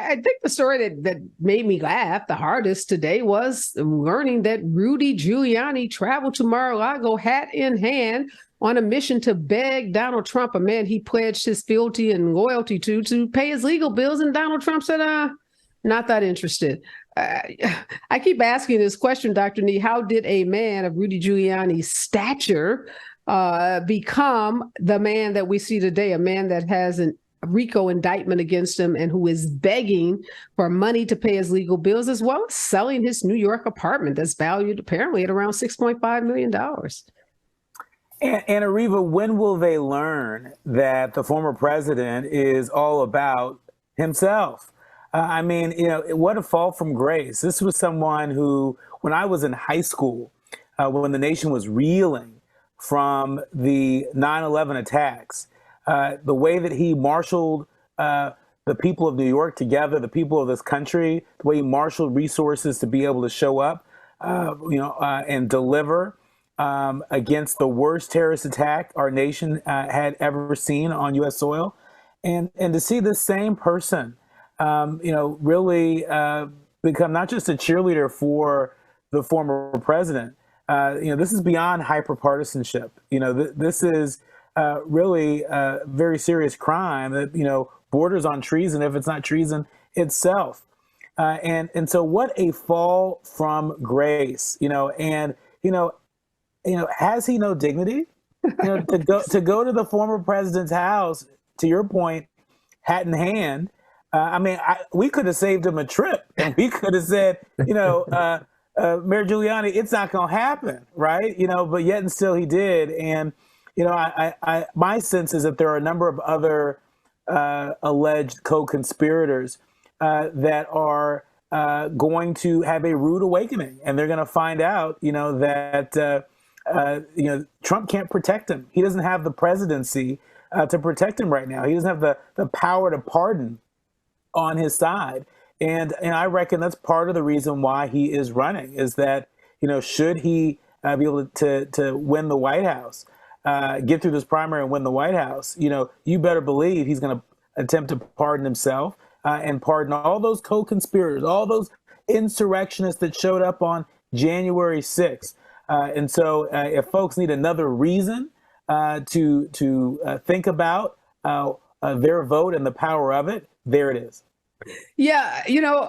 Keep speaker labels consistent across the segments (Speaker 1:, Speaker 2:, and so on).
Speaker 1: I think the story that made me laugh the hardest today was learning that Rudy Giuliani traveled to Mar-a-Lago hat in hand on a mission to beg Donald Trump, a man he pledged his fealty and loyalty to pay his legal bills. And Donald Trump said, not that interested. I keep asking this question, Dr. Nee, how did a man of Rudy Giuliani's stature become the man that we see today, a man that has a RICO indictment against him and who is begging for money to pay his legal bills, as well as selling his New York apartment that's valued apparently at around $6.5 million?
Speaker 2: And Areva, when will they learn that the former president is all about himself? I mean, what a fall from grace. This was someone who, when I was in high school, when the nation was reeling from the 9/11 attacks, the way that he marshaled the people of New York together, the people of this country, the way he marshaled resources to be able to show up, and deliver against the worst terrorist attack our nation had ever seen on U.S. soil, and to see this same person, really become not just a cheerleader for the former president. This is beyond hyperpartisanship. This is really a very serious crime that, borders on treason if it's not treason itself. And so what a fall from grace, has he no dignity? To go to the former president's house, to your point, hat in hand. We could have saved him a trip, and we could have said, Mayor Giuliani, it's not going to happen, right? But yet and still he did. And, my sense is that there are a number of other alleged co-conspirators that are going to have a rude awakening, and they're going to find out, that Trump can't protect him. He doesn't have the presidency to protect him right now. He doesn't have the power to pardon on his side. And I reckon that's part of the reason why he is running, is that, should he be able to win the White House, get through this primary and win the White House, you better believe he's going to attempt to pardon himself and pardon all those co-conspirators, all those insurrectionists that showed up on January 6th. And so if folks need another reason to think about their vote and the power of it, there it is.
Speaker 1: Yeah,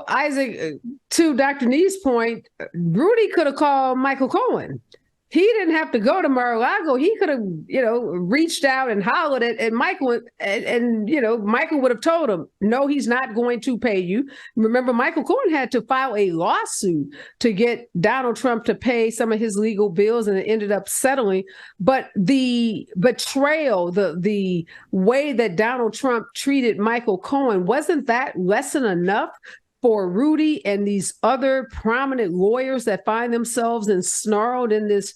Speaker 1: Isaac, to Dr. Nee's point, Rudy could have called Michael Cohen. He didn't have to go to Mar-a-Lago. He could have, reached out and hollered at Michael, and Michael would have told him, no, he's not going to pay you. Remember, Michael Cohen had to file a lawsuit to get Donald Trump to pay some of his legal bills, and it ended up settling. But the betrayal, the way that Donald Trump treated Michael Cohen, wasn't that lesson enough for Rudy and these other prominent lawyers that find themselves ensnarled in this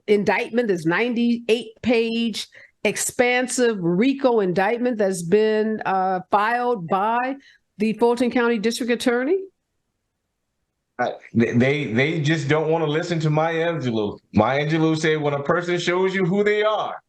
Speaker 1: indictment, this 98-page expansive RICO indictment that's been filed by the Fulton County District Attorney?
Speaker 3: They just don't want to listen to Maya Angelou. Maya Angelou said, when a person shows you who they are,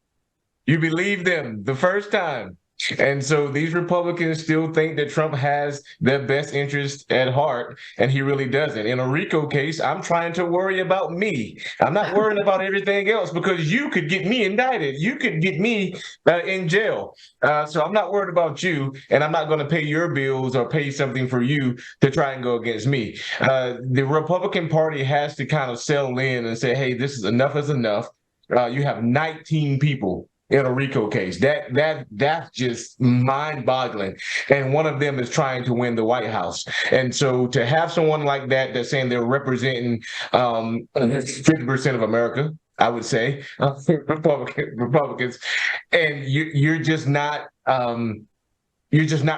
Speaker 3: you believe them the first time. And so these Republicans still think that Trump has their best interest at heart, and he really doesn't. In a RICO case, I'm trying to worry about me. I'm not worrying about everything else, because you could get me indicted. You could get me in jail. So I'm not worried about you, and I'm not going to pay your bills or pay something for you to try and go against me. The Republican Party has to kind of settle in and say, hey, this is enough is enough. You have 19 people in a RICO case. That's just mind-boggling. And one of them is trying to win the White House. And so to have someone like that that's saying they're representing 50% of America, I would say, Republicans, and you're just not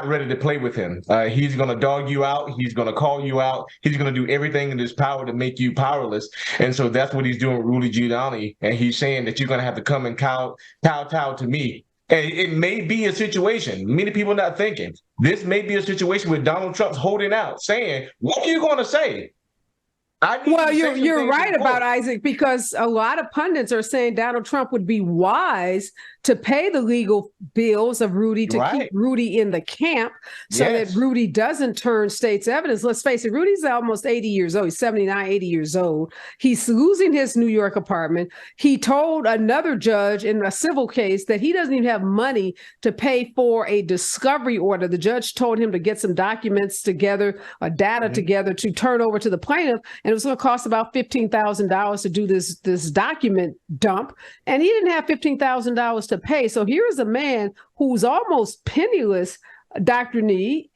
Speaker 3: ready to play with him. He's going to dog you out. He's going to call you out. He's going to do everything in his power to make you powerless. And so that's what he's doing with Rudy Giuliani. And he's saying that you're going to have to come and kowtow to me. And it may be a situation, many people are not thinking, this may be a situation where Donald Trump's holding out, saying, what are you going to say?
Speaker 1: Well, you're right about Isaac, because a lot of pundits are saying Donald Trump would be wise to pay the legal bills of Rudy to
Speaker 3: Right.
Speaker 1: keep Rudy in the camp so
Speaker 3: Yes.
Speaker 1: that Rudy doesn't turn state's evidence. Let's face it, Rudy's almost 80 years old. He's 79, 80 years old. He's losing his New York apartment. He told another judge in a civil case that he doesn't even have money to pay for a discovery order. The judge told him to get some documents together, data together to turn over to the plaintiff, and it was going to cost about $15,000 to do this document dump, and he didn't have $15,000 to pay. So here is a man who's almost penniless, Dr. Nee,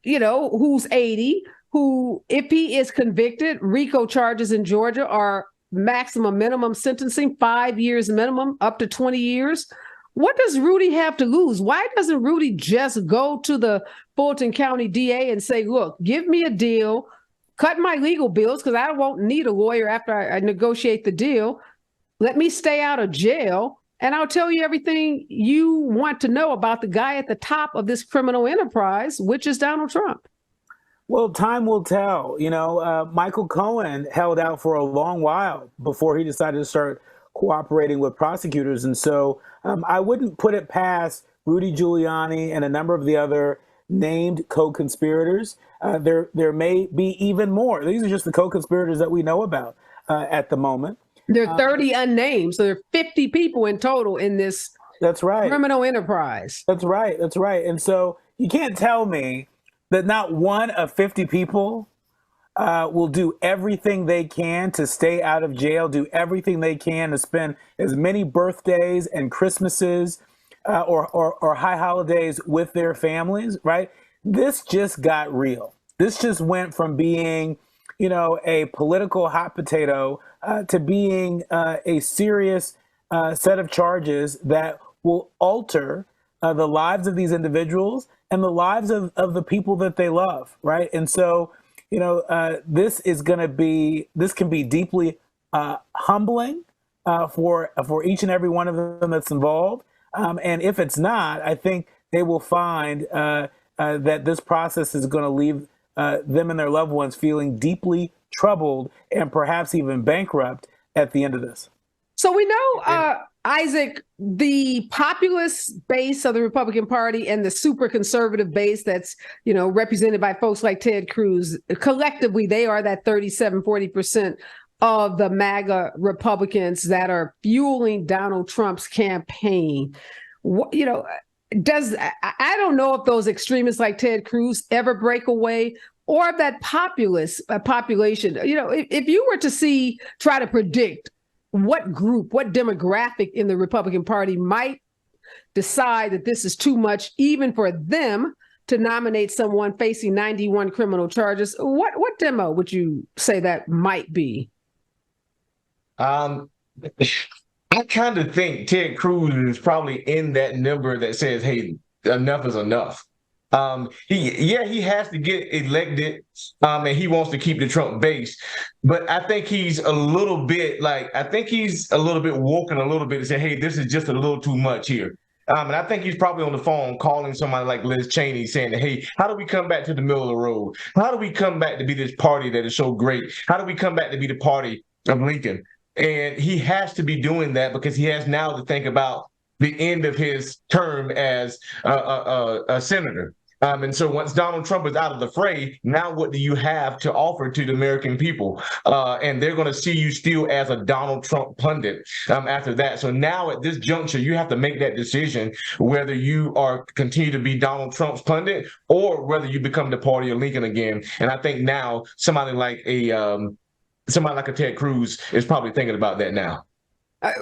Speaker 1: who's 80, who, if he is convicted, RICO charges in Georgia are maximum minimum sentencing, 5 years minimum, up to 20 years. What does Rudy have to lose? Why doesn't Rudy just go to the Fulton County DA and say, look, give me a deal, cut my legal bills, because I won't need a lawyer after I negotiate the deal. Let me stay out of jail, and I'll tell you everything you want to know about the guy at the top of this criminal enterprise, which is Donald Trump.
Speaker 2: Well, time will tell. Michael Cohen held out for a long while before he decided to start cooperating with prosecutors. And so I wouldn't put it past Rudy Giuliani and a number of the other named co-conspirators. There may be even more. These are just the co-conspirators that we know about at the moment.
Speaker 1: There are 30 unnamed, so there are 50 people in total in this
Speaker 2: That's right.
Speaker 1: criminal enterprise.
Speaker 2: That's right. That's right. And so you can't tell me that not one of 50 people will do everything they can to stay out of jail, do everything they can to spend as many birthdays and Christmases or high holidays with their families, right? This just got real. This just went from being, a political hot potato to being a serious set of charges that will alter the lives of these individuals and the lives of the people that they love, right? And so, this can be deeply humbling for each and every one of them that's involved. And if it's not, I think they will find that this process is going to leave them and their loved ones feeling deeply troubled and perhaps even bankrupt at the end of this.
Speaker 1: So we know, Isaac, the populist base of the Republican Party and the super conservative base that's, represented by folks like Ted Cruz, collectively, they are that 40% of the MAGA Republicans that are fueling Donald Trump's campaign. I don't know if those extremists like Ted Cruz ever break away, or if that populist population, if you were to try to predict what group, what demographic in the Republican Party might decide that this is too much, even for them to nominate someone facing 91 criminal charges, what demo would you say that might be?
Speaker 3: I kind of think Ted Cruz is probably in that number that says, hey, enough is enough. He has to get elected, and he wants to keep the Trump base. But I think he's a little bit woken a little bit and say, hey, this is just a little too much here. And I think he's probably on the phone calling somebody like Liz Cheney saying, hey, how do we come back to the middle of the road? How do we come back to be this party that is so great? How do we come back to be the party of Lincoln? And he has to be doing that because he has now to think about the end of his term as a senator. And so once Donald Trump is out of the fray, now what do you have to offer to the American people? And they're going to see you still as a Donald Trump pundit after that. So now at this juncture, you have to make that decision whether you are continue to be Donald Trump's pundit or whether you become the party of Lincoln again. And I think now somebody like a Ted Cruz is probably thinking about that now.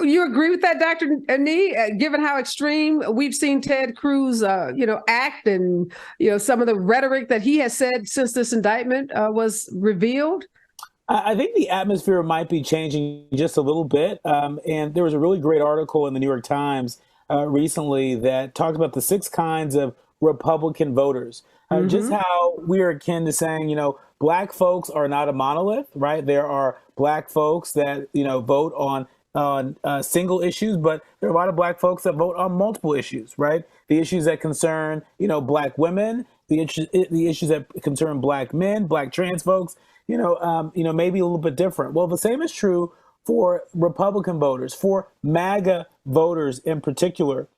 Speaker 1: You agree with that, Dr. Nee, given how extreme we've seen Ted Cruz, act and, some of the rhetoric that he has said since this indictment was revealed?
Speaker 2: I think the atmosphere might be changing just a little bit. And there was a really great article in the New York Times recently that talked about the 6 kinds of Republican voters. Just how we are akin to saying, Black folks are not a monolith, right? There are Black folks that, vote on single issues, but there are a lot of Black folks that vote on multiple issues, right? The issues that concern, Black women, the issues that concern Black men, Black trans folks, maybe a little bit different. Well, the same is true for Republican voters, for MAGA voters in particular.